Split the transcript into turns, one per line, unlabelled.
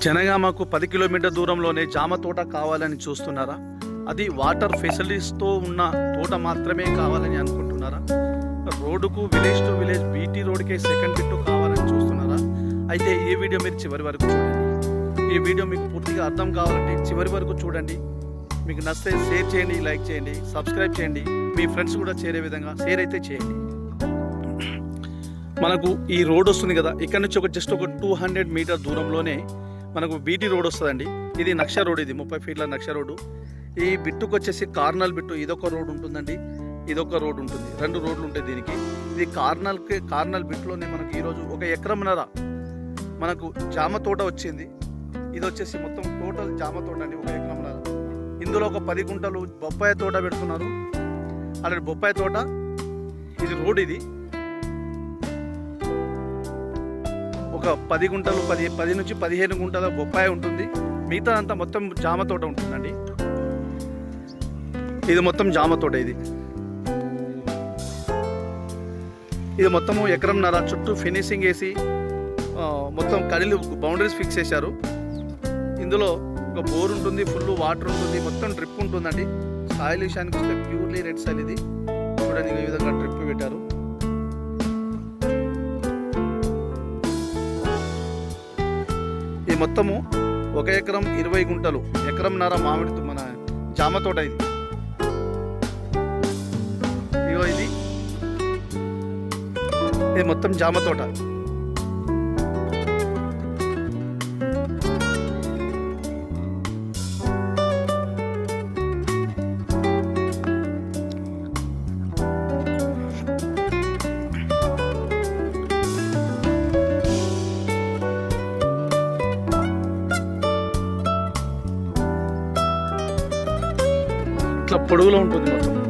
జనగామకు 10 kilometre దూరంలోనే జామ తోట కావాలని చూస్తున్నారా? అది వాటర్ ఫెసిలిటీస్తో ఉన్న తోట మాత్రమే కావాలని అనుకుంటున్నారా? రోడ్డుకు విలేజ్ టు విలేజ్ బీటీ రోడ్కే సెకండ్ బిట్టు కావాలని చూస్తున్నారా? అయితే ఈ వీడియో మీరు చివరి వరకు చూడండి. ఈ వీడియో మీకు పూర్తిగా అర్థం కావాలంటే చివరి వరకు చూడండి. మీకు నచ్చితే షేర్ చేయండి, లైక్ చేయండి, సబ్స్క్రైబ్ చేయండి. మీ ఫ్రెండ్స్ కూడా చేరే విధంగా షేర్ అయితే చేయండి. మనకు ఈ రోడ్ వస్తుంది కదా, ఇక్కడ నుంచి జస్ట్ ఒక 200 మీటర్ దూరంలోనే మనకు బీటీ రోడ్ వస్తుందండి. ఇది నక్ష రోడ్, ఇది 30 ఫీట్ల నక్ష రోడ్డు. ఈ బిట్టుకు వచ్చేసి కార్నల్ బిట్టు, ఇదొక రోడ్ ఉంటుందండి, ఇదొక రోడ్ ఉంటుంది. 2 రోడ్లు ఉంటాయి దీనికి. ఇది కార్నల్ బిట్టులోనే మనకు ఈరోజు 1 ఎకరంన్నర మనకు జామ తోట వచ్చింది. ఇది వచ్చేసి మొత్తం టోటల్ జామ తోట అండి, 1 ఎకరంన్నర. ఇందులో ఒక 10 గుంటలు బొప్పాయి తోట పెడుతున్నారు. అలాంటి బొప్పాయి తోట, ఇది రోడ్, ఇది ఒక 10 గుంటలు 10 నుంచి 15 గుంటల బొప్పాయి ఉంటుంది. మిగతా అంతా మొత్తం జామ తోట ఉంటుందండి. ఇది మొత్తం జామ తోట. ఇది మొత్తము ఎకరంన్నర చుట్టూ ఫినిషింగ్ వేసి మొత్తం కడిలు బౌండరీస్ ఫిక్స్ చేశారు. ఇందులో ఒక బోర్ ఉంటుంది, ఫుల్ వాటర్ ఉంటుంది, మొత్తం డ్రిప్ ఉంటుందండి. సాయిల్ విషయానికి వస్తే ప్యూర్లీ రెడ్ సాయిల్. ఇది చూడండి, ఈ విధంగా డ్రిప్ పెట్టారు. ఇది మొత్తము 1 ఎకరం 20 గుంటలు, ఎకరంన్నర మామిడి మన జామ తోట. ఇది మొత్తం జామ తోట. ఇట్లా పొడుగులో ఉంటుంది మొత్తం.